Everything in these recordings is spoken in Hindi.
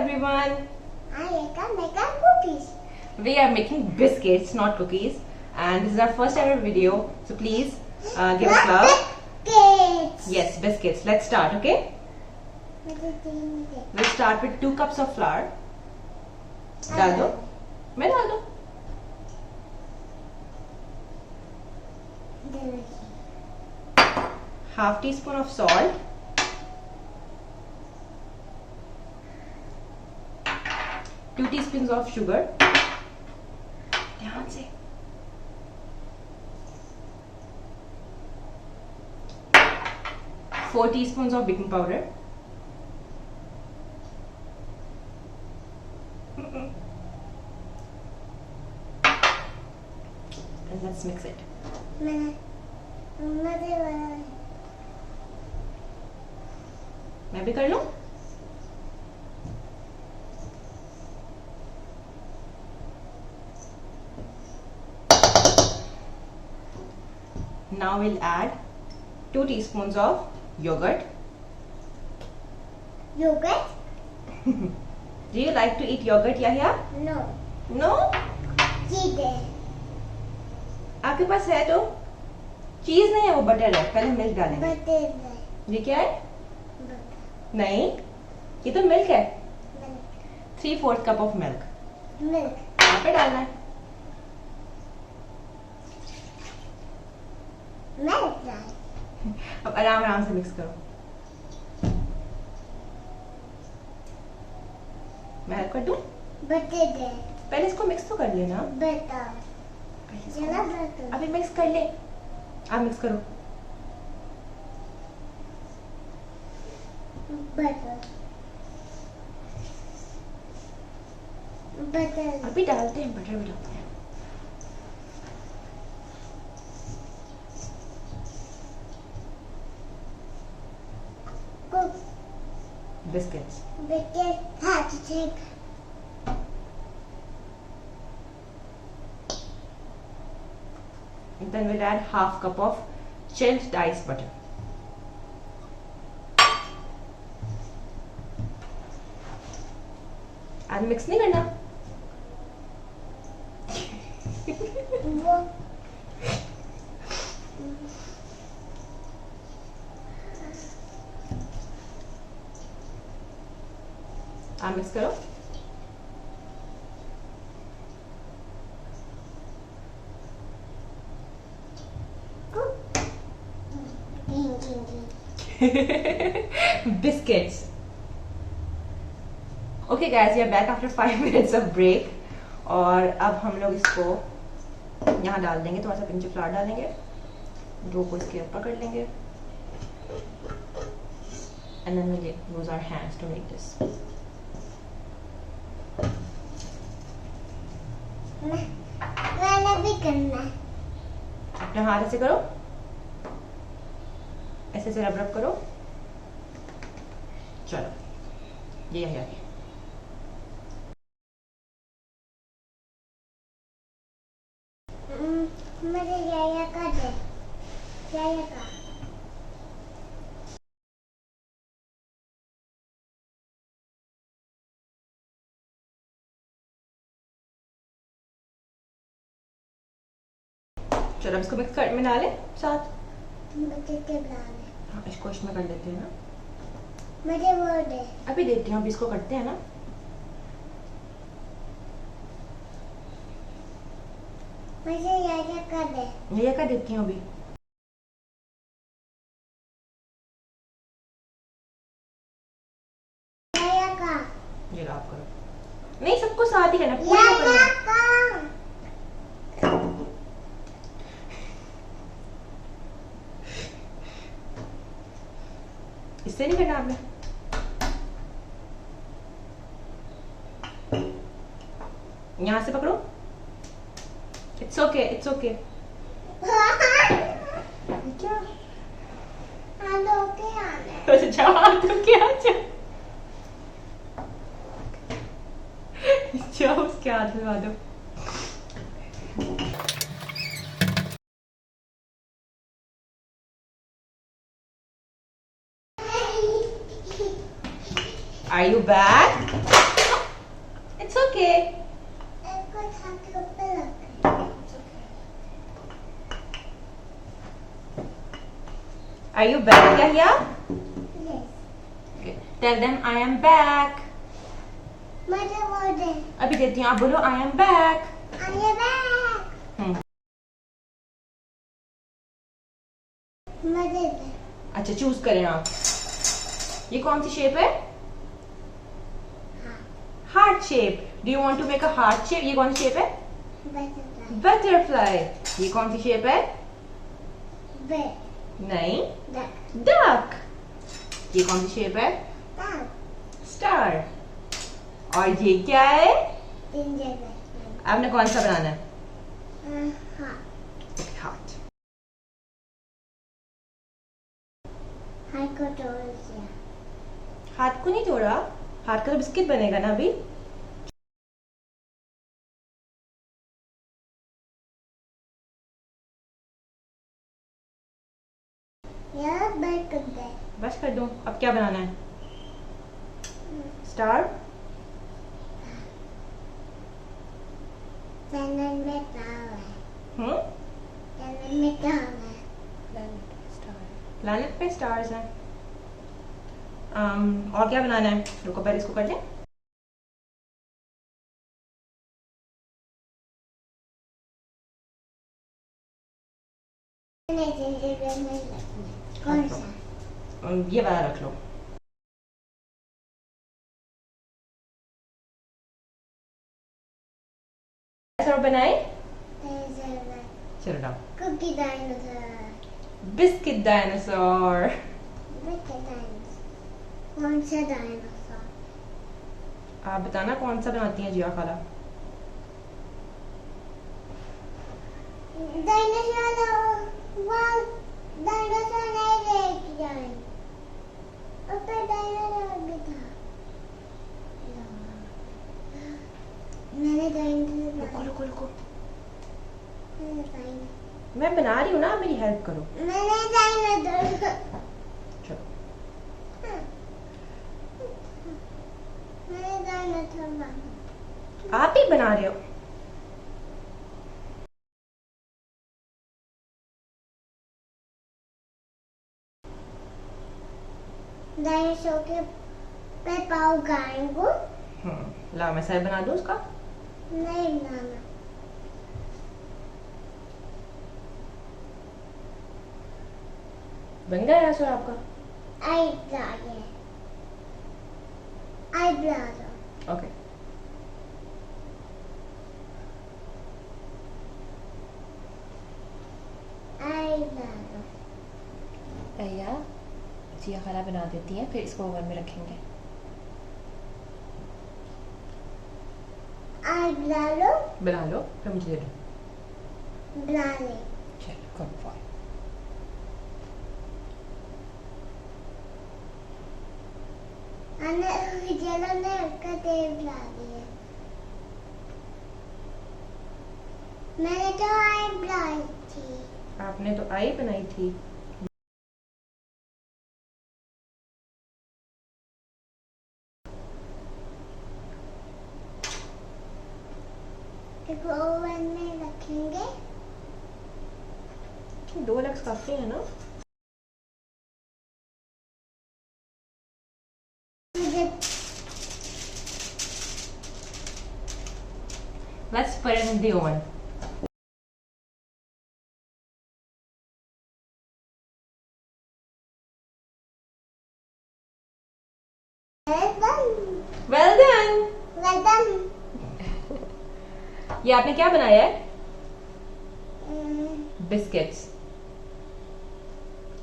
everyone. I can make cookies. We are making biscuits, not cookies, and this is our first ever video. So please give us love. Biscuits. Yes, biscuits. Let's start, okay? We'll start with 2 cups of flour. डाल दो. मैं डाल दो. Half teaspoon of salt. 2 teaspoons of sugar. ध्यान से. 4 teaspoons of baking powder. And let's mix it. मैं भी कर लूं? Now we'll add 2 teaspoons of yogurt. Yogurt? Do you like to eat yogurt, Yahya? No. No? Cheese. आपके पास है तो? चीज नहीं है, वो बटर है. पहले मिल्क डालेंगे. Butter. ये क्या है? Butter. नहीं, ये तो मिल्क है. Milk. 3/4 cup of milk. Milk. यहाँ पे डालना है. Milk. अब आराम आराम से मिक्स करो. मैं हेल्प कर दूं? Butter. पहले इसको मिक्स तो कर लेना. Butter. पहले इसको- जरा butter. अभी मिक्स कर ले. आप मिक्स करो. Butter. Butter. अभी डालते हैं, बटर भी डालते हैं. Cook. Biscuits. Biscuit have to take. And then we'll add half cup of chilled diced butter. आज मिक्स नहीं करना. वो आप मिक्स करो. Biscuits. Okay guys, we are back after 5 minutes of break. और अब हम लोग इसको यहाँ डाल देंगे. थोड़ा सा पिंच फ्लावर डालेंगे. डो को इसके ऊपर कर लेंगे. And then we'll use our hands to make this. मैंने भी करना है. अपने हाथ ऐसे करो. ऐसे से रब रब करो. चलो, ये है. मुझे याया का दे. याया का. चलो, अब इसको मिक्स कर में डालें साथ. मुझे के बनाने. हाँ, इसको इसमें कर लेते हैं ना. मुझे वो दे. अभी देती हूँ. अभी इसको करते हैं ना. मुझे याया का दे. ये क्या देती हूँ अभी. याया का. ये लो, आप करो. नहीं, सबको साथ ही करना. पूरा याया करना. का. इससे नहीं करना आपने. यहाँ से पकड़ो. It's okay, it's okay. क्या? आलू के आने. तो क्या जाओ उसके हाथ में दो. Are you back? ओके। इसको छाती ऊपर रख। Are you back Yahiya? Yes. Tell them I am back. मुझे बोल दे। अभी देती हूँ, आप बोलो I am back. I am back. मुझे दे। अच्छा चूज करें आप। ये कौन सी शेप है? Heart shape. Do you want to make a heart shape? ये कौन सी शेप है? Butterfly. बटरफ्लाई। ये कौन सी शेप है? Bird. नहीं, Duck. डक। ये कौन सी शेप है? Dog. स्टार। और ये क्या है? Gingerbread. आपने कौन सा बनाना है? Heart. हार्ट। हाथ को तोड़ दिया। हाथ को नहीं तोड़ा, हाथ का तो बिस्किट बनेगा ना अभी। यार बंद कर दे। बस कर दूं। अब क्या बनाना है? स्टार। चैनल में क्या है? चैनल में क्या है? प्लैनेट पे स्टार्स हैं। और क्या बनाना है? रुको पहले इसको कर लें। नहीं gingerbread नहीं रखना। कौन सा? ये वाला रख लो। डायनासोर बनाए? चलो down. Cookie dinosaur. Biscuit dinosaur. कौन सा डायनासोर? आप बताना कौन सा बनाती हैं जिया खाला? डायनासोर वहाँ डायनासोर नहीं लेके जाए। ऊपर डायनासोर भी था। मैंने डायनासोर रुको रुको रुको, मैंने मैं बना रही हूँ ना, आप मेरी हेल्प करो। डायनासोर चलो मैंने डायनासोर बना। आप ही बना रहे हो। डायनासोर के पे पाव गाएंगे। ला मैं सर बना दूँ उसका। नहीं बनाना। बन गया डायनासोर आपका? आई ब्लागे। आई ब्लागे। ओके। आई ब्लागे। भैया जिया खाला बना देती हैं, फिर इसको ओवन में रखेंगे। आई ब्लालो। बना लो फिर मुझे दे दो। ब्लाले। चलो गुड बॉय। चलो ने उसका तेल बना दिया। मैंने तो आई बनाई थी। आपने तो आई बनाई थी। इसको ओवन में रखेंगे। 2 लक्स काफी है ना? Let's put it in the oven. Well done. Welcome. ये आपने क्या बनाया है? बिस्किट्स।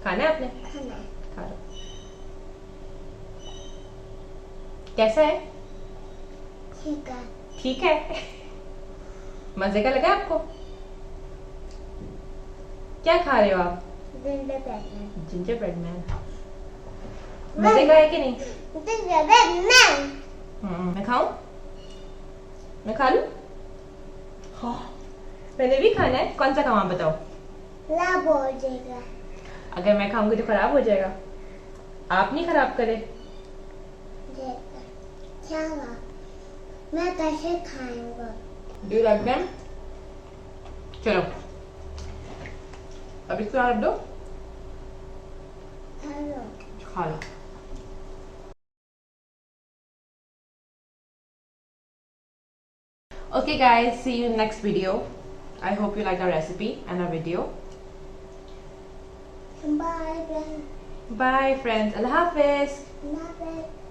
खाना है आपने? खाना खा लो। कैसा है? ठीक है। ठीक है। मजे का लगा आपको? क्या खा रहे हो आप? Ginger bread man. मजे का है कि नहीं? मैं खाऊं? मैं खा लूं? हाँ, मैंने भी खाना है। कौन सा खाऊं आप बताओ? खराब हो जाएगा। अगर मैं खाऊंगी तो खराब हो जाएगा। आप नहीं खराब करे। मैं कैसे खाऊंगा? Do you like them? चलो अब इसको रख दो, हेलो। खा लो। Okay guys, see you in next video. I hope you like our recipe and our video. Bye friends. Bye friends. Allah Hafiz. Love it.